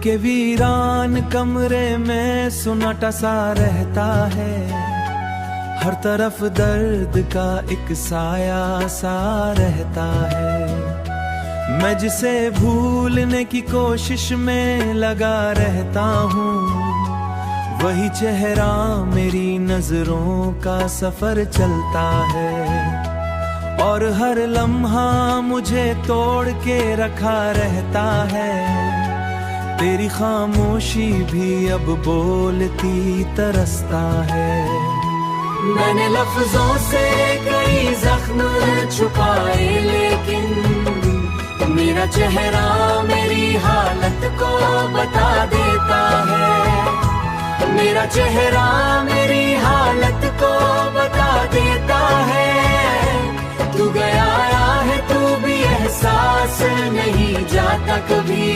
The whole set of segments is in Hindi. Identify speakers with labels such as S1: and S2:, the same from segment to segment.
S1: के वीरान कमरे में सुनाटा सा रहता है, हर तरफ दर्द का एक साया सा रहता है। मैं जिसे भूलने की कोशिश में लगा रहता हूँ, वही चेहरा मेरी नजरों का सफर चलता है। और हर लम्हा मुझे तोड़ के रखा रहता है, तेरी खामोशी भी अब बोलती तरसता है।
S2: मैंने लफ्जों से कई जख्म छुपाए, लेकिन मेरा चेहरा मेरी हालत को बता देता है। मेरा चेहरा मेरी हालत को बता देता है। तू गया है, तू भी एहसास नहीं जाता कभी,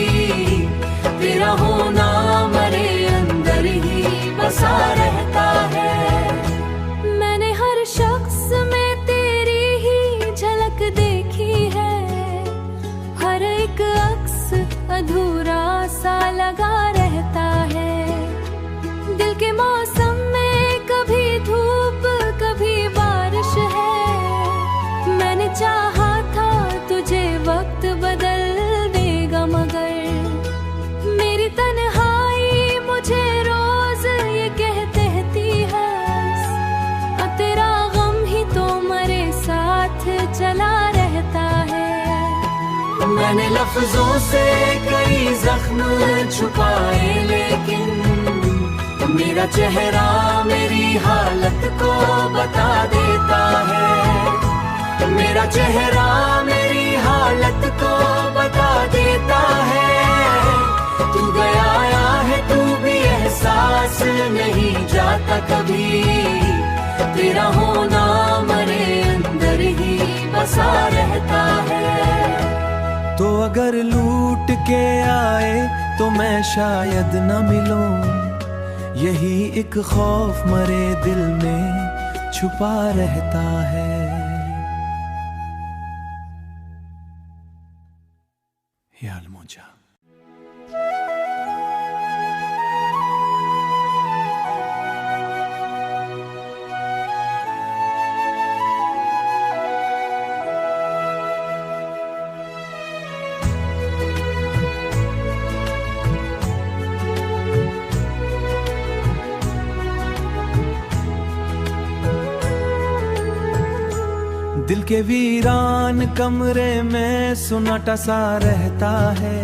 S2: तेरा होना मरे अंदर ही बसा रहता है।
S3: मैंने हर शख्स में तेरी ही झलक देखी है, हर एक अक्स अधूरा सा लगा रहता है। दिल के मौसम में कभी धूप कभी बारिश है, मैंने चाहा था तुझे वक्त बदल देगा, मगर मेरी तन्हाई मुझे रोज ये कहती है, अब तेरा गम ही तो मेरे साथ चला रहता है।
S2: मैंने लफ्जों से कई जख्म छुपाए, लेकिन मेरा चेहरा मेरी हालत को बता देता है। मेरा चेहरा मेरी हालत को बता देता है। तू गया है, तू भी एहसास नहीं जाता कभी, तेरा होना मरे अंदर ही बसा रहता है।
S1: तो अगर लूट के आए तो मैं शायद न मिलूं, यही एक खौफ मरे दिल में छुपा रहता है। या अलमोजा। दिल के वीरान कमरे में सुनाटा सा रहता है,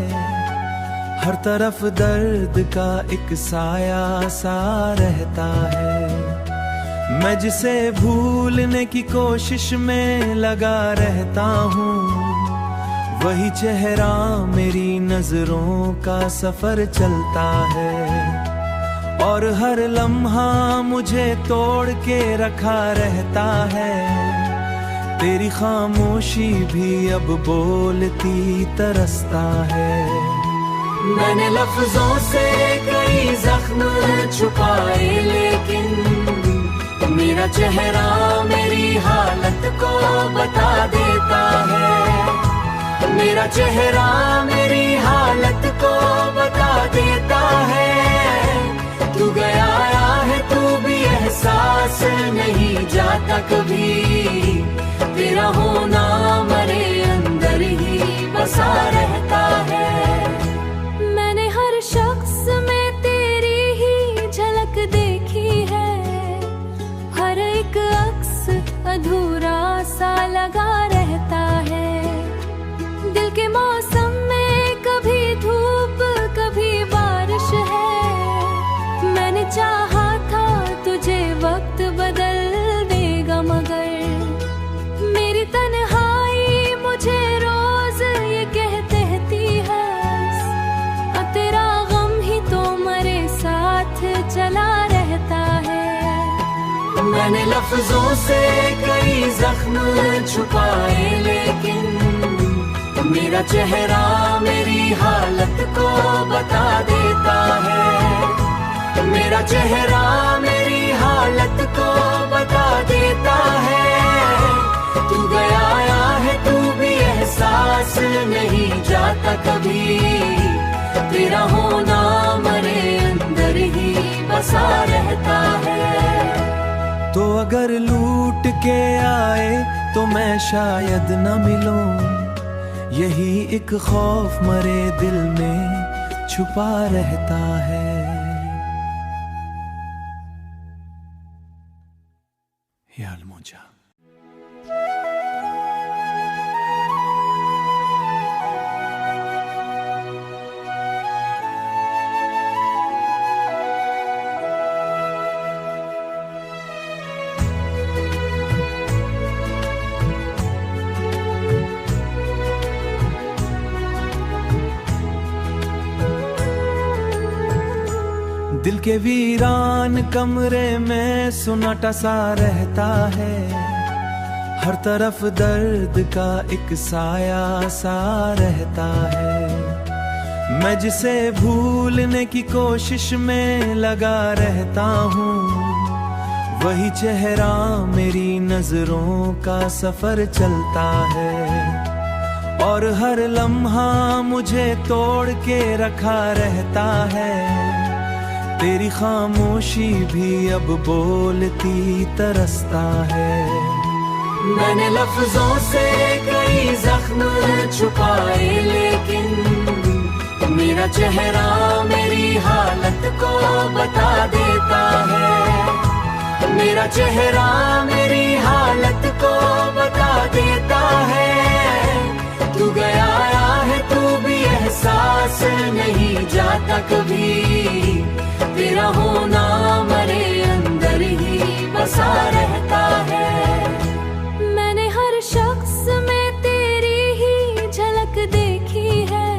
S1: हर तरफ दर्द का एक साया सा रहता है। मैं जिसे भूलने की कोशिश में लगा रहता हूँ, वही चेहरा मेरी नजरों का सफर चलता है। और हर लम्हा मुझे तोड़ के रखा रहता है, तेरी खामोशी भी अब बोलती तरसता है।
S2: मैंने लफ्जों से कई जख्म छुपाए, लेकिन मेरा चेहरा मेरी हालत को बता देता है। मेरा चेहरा मेरी हालत को बता देता है। तू गया है, तू भी एहसास नहीं जाता कभी, तेरा होना मरे अंदर ही बसा रहता है।
S3: मैंने हर शख्स में तेरी ही झलक देखी है, हर एक अक्स अधूरा सा लगा रहता है। दिल के मौसम में कभी धूप कभी बारिश है, मैंने चाहा था तुझे वक्त बदल देगा, मगर मेरी तन्हाई मुझे रोज ये कहती है, अब तेरा गम ही तो मेरे साथ चला रहता है।
S2: मैंने लफ्जों से कई जख्म छुपाए, लेकिन मेरा चेहरा मेरी हालत को बता देता है। मेरा चेहरा मेरी हालत को बता देता है। तू गया है, तू भी एहसास नहीं जाता कभी, तेरा होना बसा रहता है।
S1: तो अगर लूट के आए तो मैं शायद न मिलूं, यही एक खौफ मरे दिल में छुपा रहता है। या अलमोजा। दिल के वीरान कमरे में सुनाटा सा रहता है, हर तरफ दर्द का एक साया सा रहता है। मैं जिसे भूलने की कोशिश में लगा रहता हूँ, वही चेहरा मेरी नजरों का सफर चलता है। और हर लम्हा मुझे तोड़ के रखा रहता है, तेरी खामोशी भी अब बोलती तरसता है।
S2: मैंने लफ्जों से कई जख्म छुपाए, लेकिन मेरा चेहरा मेरी हालत को बता देता है। मेरा चेहरा मेरी हालत को बता देता है। तू गया है तू भी एहसास नहीं जाता कभी, तेरा होना मरे अंदर ही बसा रहता है।
S3: मैंने हर शख्स में तेरी ही झलक देखी है,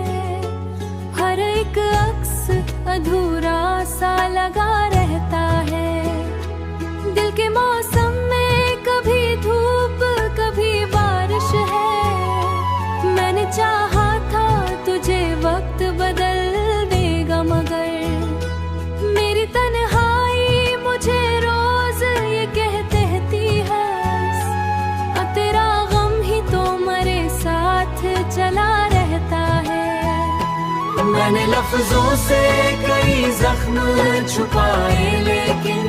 S3: हर एक अक्स अधूरा सा लगा रहता है। दिल के मौसम में कभी धूप कभी बारिश है, मैंने चाहा था तुझे वक्त बदल देगा, मगर मेरी तन्हाई मुझे रोज ये कहती है, अब तेरा गम ही तो मेरे साथ चला रहता है।
S2: मैंने लफ्जों से कई जख्म छुपाए, लेकिन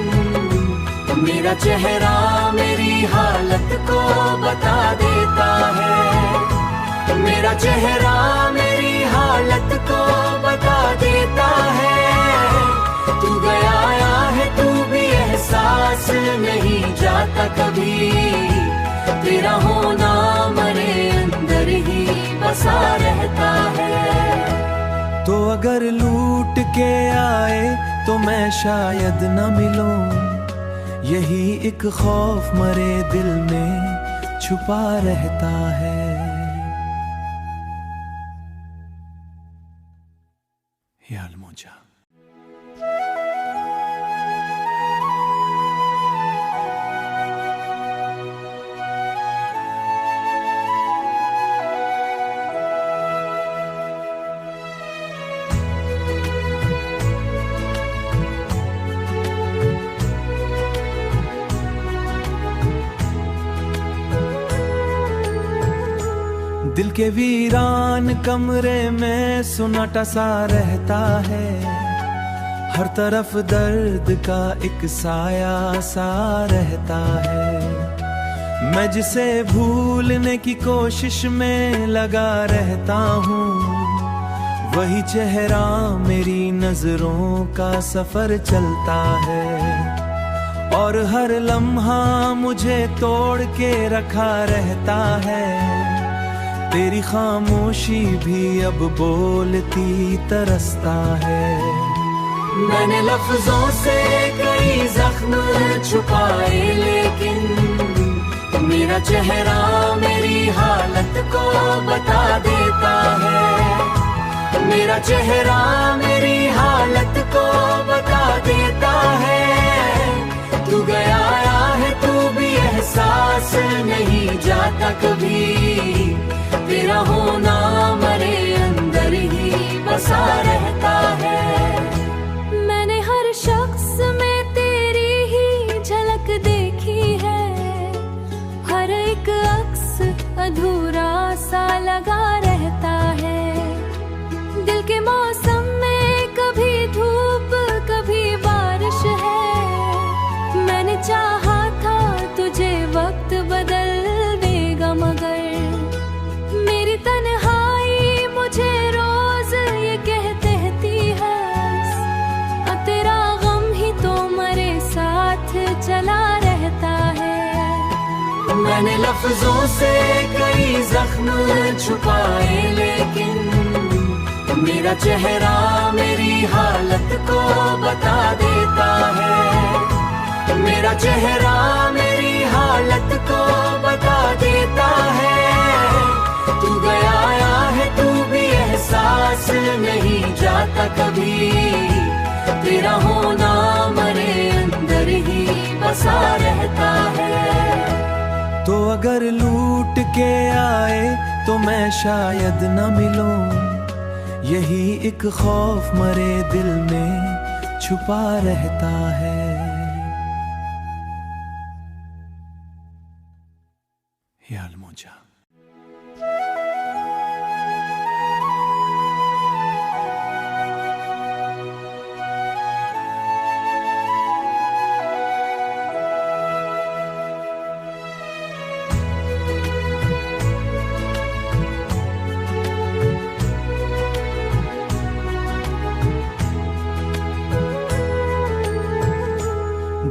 S2: मेरा चेहरा मेरी हालत को बता देता है। मेरा चेहरा मेरी हालत को बता देता है। तू गया है तू भी एहसास नहीं जाता कभी, तेरा होना मरे अंदर ही बसा रहता है।
S1: तो अगर लूट के आए तो मैं शायद न मिलूं, यही एक खौफ मरे दिल में छुपा रहता है। या अलमोजा। दिल के वीरान कमरे में सुनाटा सा रहता है, हर तरफ दर्द का एक साया सा रहता है। मैं जिसे भूलने की कोशिश में लगा रहता हूँ, वही चेहरा मेरी नजरों का सफर चलता है। और हर लम्हा मुझे तोड़ के रखा रहता है, तेरी खामोशी भी अब बोलती तरसता है।
S2: मैंने लफ्जों से कई जख्म छुपाए, लेकिन मेरा चेहरा मेरी हालत को बता देता है। मेरा चेहरा मेरी हालत को बता देता है। तू गया है तू भी एहसास नहीं जाता कभी, तेरा होना मरे अंदर ही बसा रहता है।
S3: मैंने हर शख्स में तेरी ही झलक देखी है, हर एक अक्स अधूरा सा लगा रहता है। दिल के मौसम में कभी धूप कभी बारिश
S2: मैंने लफ्जों से कई जख्म छुपाए, लेकिन मेरा चेहरा मेरी हालत को बता देता है। मेरा चेहरा मेरी हालत को बता देता है। तू गया आया है, तू भी एहसास नहीं जाता कभी। तेरा होना मरे अंदर ही बसा रहता है।
S1: तो अगर लूट के आए तो मैं शायद न मिलूं, यही एक खौफ मरे दिल में छुपा रहता है। या अलमोजा।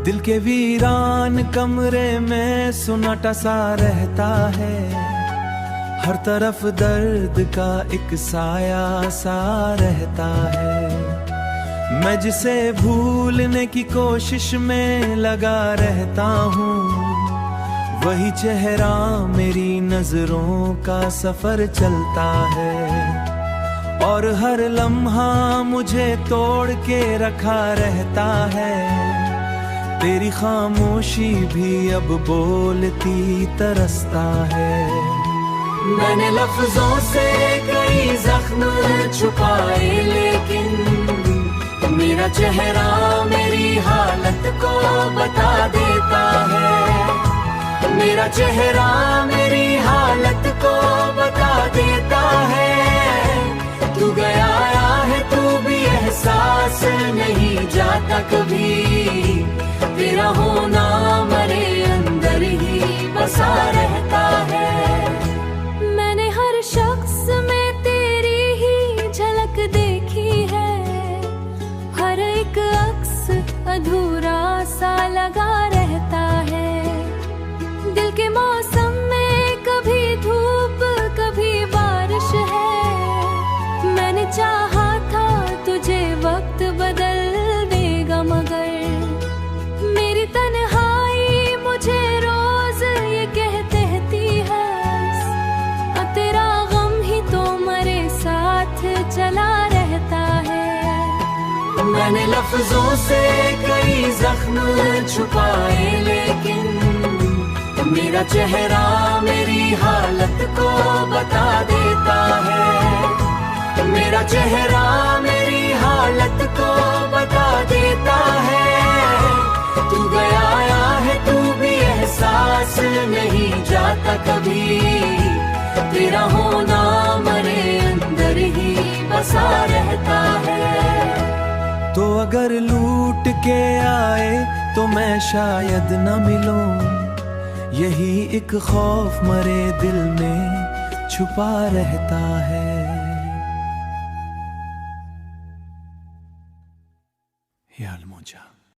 S1: दिल के वीरान कमरे में सुनाटा सा रहता है। हर तरफ दर्द का एक साया सा रहता है। मैं जिसे भूलने की कोशिश में लगा रहता हूँ, वही चेहरा मेरी नजरों का सफर चलता है। और हर लम्हा मुझे तोड़ के रखा रहता है। तेरी खामोशी भी अब बोलती तरसता है।
S2: मैंने लफ्जों से कई जख्म छुपाए, लेकिन मेरा चेहरा मेरी हालत को बता देता है। मेरा चेहरा मेरी हालत को बता देता है। तू गया आया है, तू भी एहसास नहीं जाता कभी। तेरा होना मरे अंदर ही बसा रहता है।
S3: मैंने हर शख्स में तेरी ही झलक देखी है। हर एक अक्स अधूरा सा लगा रहता है। दिल के मौसम में कभी धूप कभी बारिश है। मैंने चाहा था तुझे वक्त बदल देगा, मगर मेरी तन्हाई मुझे रोज ये कहती है। अब तेरा गम ही तो मेरे साथ चला रहता है।
S2: मैंने लफ्जों से कई जख्म छुपाए, लेकिन मेरा चेहरा मेरी हालत को बता देता है। मेरा चेहरा मेरी हालत को बता देता है। तू गया आया है, तू भी एहसास नहीं जाता कभी। तेरा होना मरे अंदर ही बसा रहता है।
S1: तो अगर लूट के आए तो मैं शायद न मिलूं, यही एक खौफ मरे दिल में छुपा रहता है। या अलमोजा।